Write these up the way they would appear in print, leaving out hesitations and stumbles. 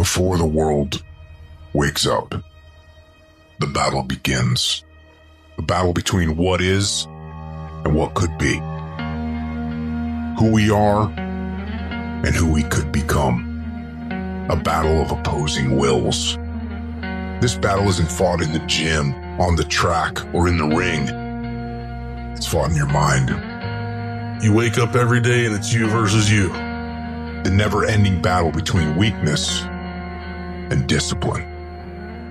before the world wakes up, the battle begins. The battle between what is and what could be. Who we are and who we could become. A battle of opposing wills. This battle isn't fought in the gym, on the track, or in the ring. It's fought in your mind. You wake up every day and it's you versus you. The never-ending battle between weakness and discipline.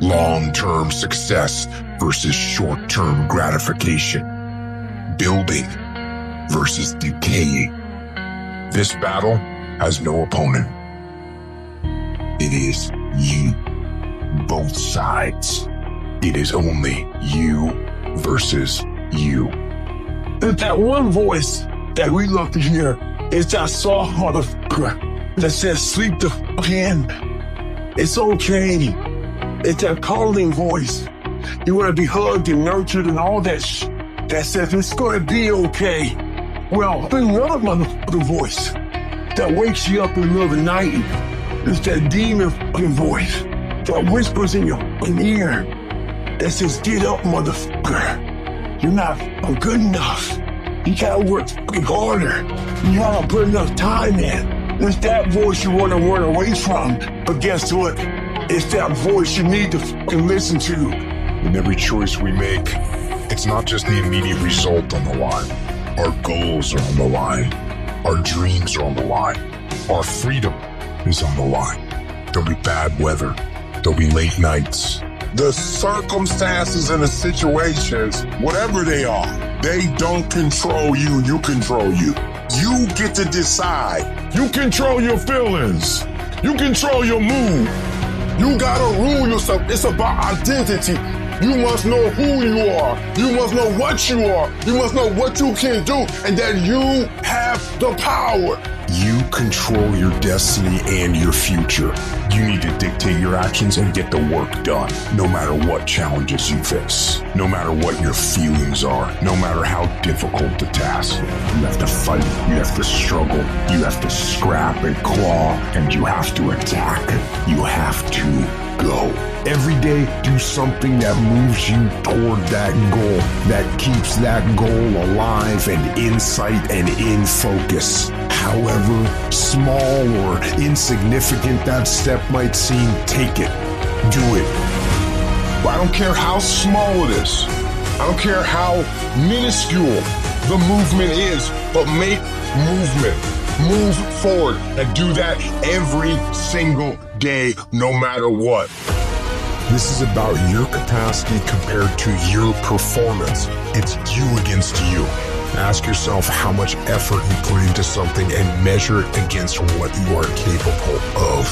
Long-term success versus short-term gratification. Building versus decaying. This battle has no opponent. It is you. Both sides. It is only you versus you. That one voice that we love to hear is that soft motherfucker that says, sleep the fuck in. It's okay. It's that calling voice. You want to be hugged and nurtured and all that that says it's going to be okay. Well, there's another motherfucking voice that wakes you up in the middle of the night. It's that demon fucking voice that whispers in your fucking ear that says, get up, motherfucker. You're not good enough. You gotta work fucking harder. You gotta put enough time in. It's that voice you want to run away from. But guess what? It's that voice you need to fucking listen to. In every choice we make, it's not just the immediate result on the line. Our goals are on the line. Our dreams are on the line. Our freedom is on the line. There'll be bad weather. There'll be late nights. The circumstances and the situations, whatever they are, they don't control you, you control you. You get to decide. You control your feelings. You control your mood. You gotta rule yourself. It's about identity. You must know who you are. You must know what you are. You must know what you can do, and that you have the power. You control your destiny and your future. You need to dictate your actions and get the work done, no matter what challenges you face, no matter what your feelings are, no matter how difficult the task. You have to fight, you have to struggle, you have to scrap and claw, and you have to attack. You have to go. Every day, do something that moves you toward that goal, that keeps that goal alive and in sight and in focus. However small or insignificant that step might seem, take it. Do it. I don't care how small it is. I don't care how minuscule the movement is, but make movement. Move forward and do that every single day, no matter what. This is about your capacity compared to your performance. It's you against you. Ask yourself how much effort you put into something and measure it against what you are capable of.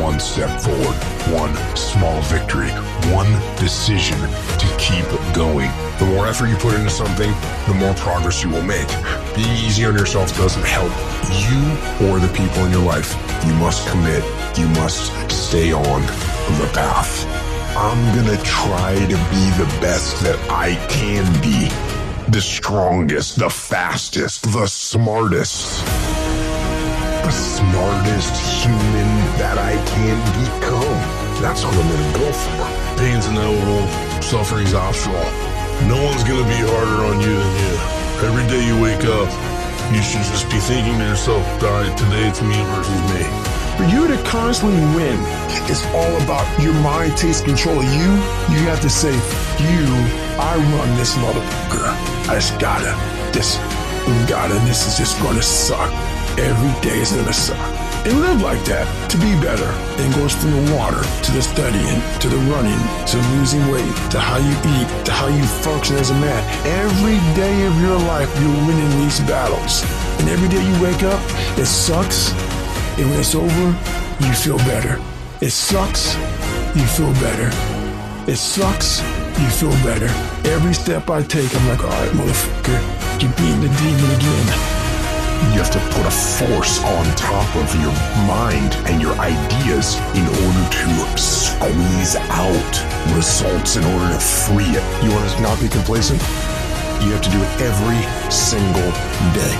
One step forward, one small victory, one decision to keep going. The more effort you put into something, the more progress you will make. Being easy on yourself doesn't help you or the people in your life. You must commit. You must stay on the path. I'm gonna try to be the best that I can be. The strongest, the fastest, the smartest. The smartest human that I can become. That's what I'm gonna go for. Pain's inevitable, suffering's optional. No one's gonna be harder on you than you. Every day you wake up, you should just be thinking to yourself, all right, today it's me versus me. For you to constantly win, it's all about your mind takes control of you. You have to say, I run this motherfucker. I just gotta. This is just gonna suck. Every day is gonna suck. And live like that, to be better. And goes from the water, to the studying, to the running, to losing weight, to how you eat, to how you function as a man. Every day of your life, you're winning these battles. And every day you wake up, it sucks. And when it's over, you feel better. It sucks, you feel better. It sucks, you feel better. Every step I take, I'm like, all right, motherfucker, you're beating the demon again. You have to put a force on top of your mind and your ideas in order to squeeze out results, in order to free it. You want to not be complacent? You have to do it every single day.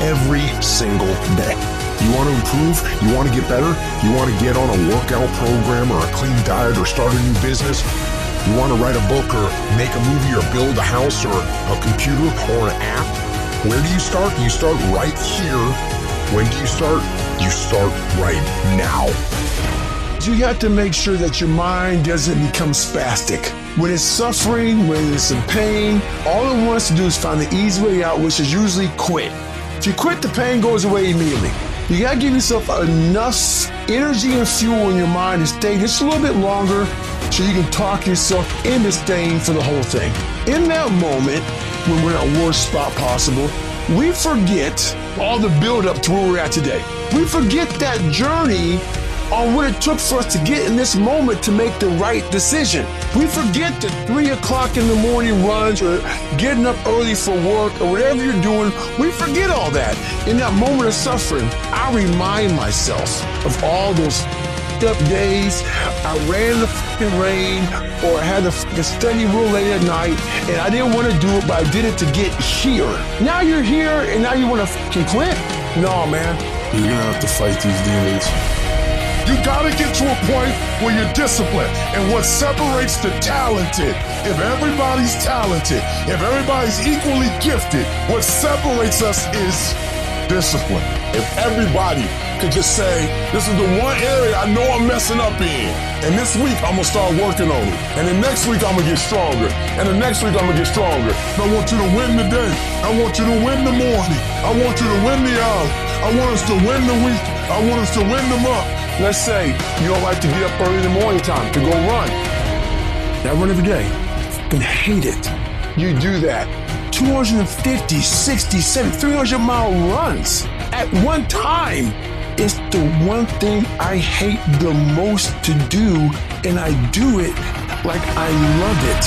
Every single day. You want to improve? You want to get better? You want to get on a workout program or a clean diet or start a new business? You want to write a book or make a movie or build a house or a computer or an app? Where do you start? You start right here. When do you start? You start right now. You have to make sure that your mind doesn't become spastic. When it's suffering, when it's in pain, all it wants to do is find the easy way out, which is usually quit. If you quit, the pain goes away immediately. You gotta give yourself enough energy and fuel in your mind to stay just a little bit longer so you can talk yourself into staying for the whole thing. In that moment, when we're in our worst spot possible, we forget all the build-up to where we're at today. We forget that journey on what it took for us to get in this moment to make the right decision. We forget the 3 o'clock in the morning runs or getting up early for work or whatever you're doing. We forget all that. In that moment of suffering, I remind myself of all those up days. I ran in the fucking rain or I had to study real late at night and I didn't want to do it, but I did it to get here. Now you're here and now you want to fucking quit? No, man. You're gonna have to fight these demons. You gotta get to a point where you're disciplined. And what separates the talented, if everybody's talented, if everybody's equally gifted, what separates us is discipline. If everybody could just say, this is the one area I know I'm messing up in, and this week I'm gonna start working on it, and the next week I'm gonna get stronger, and the next week I'm gonna get stronger. I want you to win the day. I want you to win the morning. I want you to win the hour. I want us to win the week. I want us to win the month. Let's say you don't like to get up early in the morning time to go run. I run every day. I hate it. You do that. 250, 60, 70, 300-mile runs at one time. It's the one thing I hate the most to do, and I do it like I love it.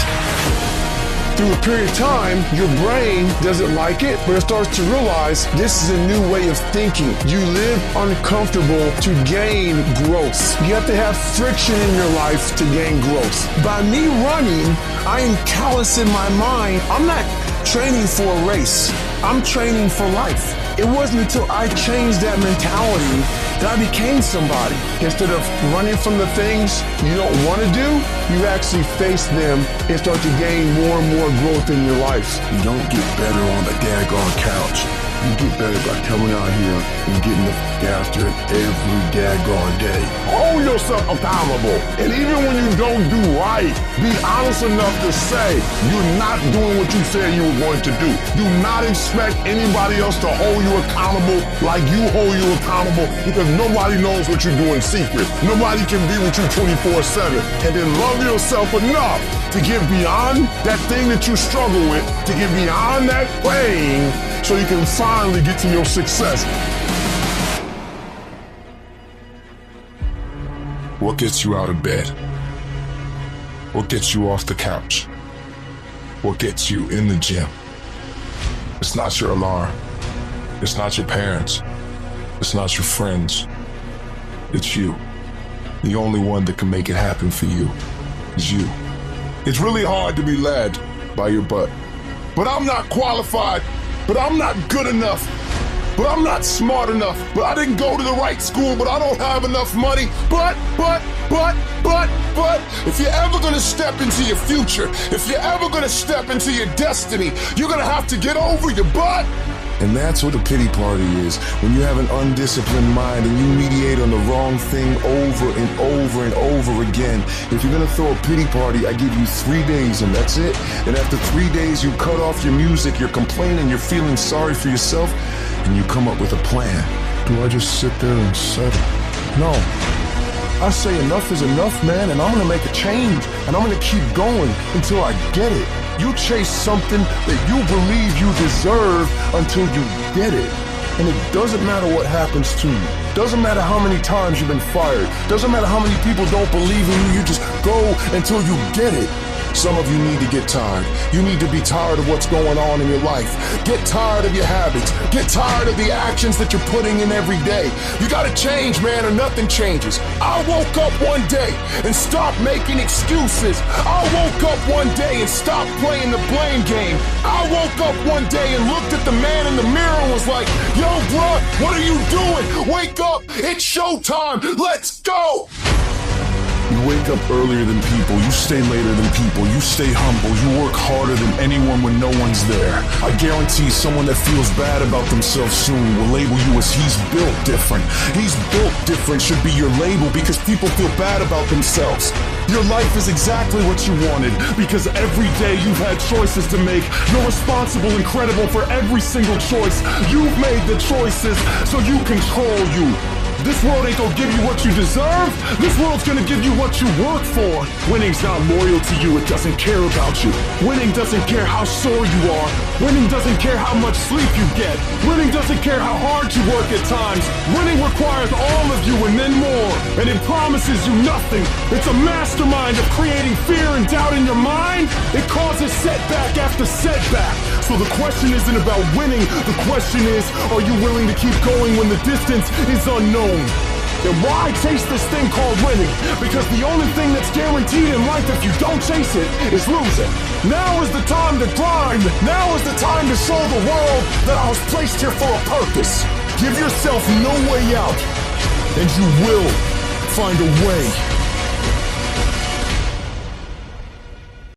Through a period of time, your brain doesn't like it, but it starts to realize this is a new way of thinking. You live uncomfortable to gain growth. You have to have friction in your life to gain growth. By me running, I am callous in my mind. I'm not training for a race. I'm training for life. It wasn't until I changed that mentality that I became somebody. Instead of running from the things you don't want to do, you actually face them and start to gain more and more growth in your life. You don't get better on the daggone couch. You get better by coming out here and getting the after it every daggone day. Hold yourself accountable. And even when you don't do right, be honest enough to say you're not doing what you said you were going to do. Do not expect anybody else to hold you accountable like you hold you accountable, because nobody knows what you do in secret. Nobody can be with you 24/7. And then love yourself enough to get beyond that thing that you struggle with, to get beyond that pain, so you can finally get to your success. What gets you out of bed? What gets you off the couch? What gets you in the gym? It's not your alarm. It's not your parents. It's not your friends. It's you. The only one that can make it happen for you is you. It's really hard to be led by your butt. But I'm not qualified. But I'm not good enough. But I'm not smart enough. But I didn't go to the right school. But I don't have enough money. But. If you're ever gonna step into your future, if you're ever gonna step into your destiny, you're gonna have to get over your butt. And that's what a pity party is. When you have an undisciplined mind and you mediate on the wrong thing over and over and over again. If you're gonna throw a pity party, I give you 3 days and that's it. And after 3 days, you cut off your music, you're complaining, you're feeling sorry for yourself, and you come up with a plan. Do I just sit there and settle? No. I say enough is enough, man, and I'm gonna make a change, and I'm gonna keep going until I get it. You chase something that you believe you deserve until you get it. And it doesn't matter what happens to you. Doesn't matter how many times you've been fired. Doesn't matter how many people don't believe in you. You just go until you get it. Some of you need to get tired. You need to be tired of what's going on in your life. Get tired of your habits. Get tired of the actions that you're putting in every day. You gotta change, man, or nothing changes. I woke up one day and stopped making excuses. I woke up one day and stopped playing the blame game. I woke up one day and looked at the man in the mirror and was like, yo, bro, what are you doing? Wake up, it's showtime, let's go! You wake up earlier than people, you stay later than people, you stay humble, you work harder than anyone when no one's there. I guarantee someone that feels bad about themselves soon will label you as he's built different. He's built different should be your label because people feel bad about themselves. Your life is exactly what you wanted because every day you've had choices to make. You're responsible and credible for every single choice. You've made the choices, so you control you. This world ain't gonna give you what you deserve. This world's gonna give you what you work for. Winning's not loyal to you, it doesn't care about you. Winning doesn't care how sore you are. Winning doesn't care how much sleep you get. Winning doesn't care how hard you work at times. Winning requires all of you and then more. And it promises you nothing. It's a mastermind of creating fear and doubt in your mind. It causes setback after setback. So the question isn't about winning. The question is, are you willing to keep going when the distance is unknown? And why chase this thing called winning? Because the only thing that's guaranteed in life if you don't chase it is losing. Now is the time to grind. Now is the time to show the world that I was placed here for a purpose. Give yourself no way out, and you will find a way.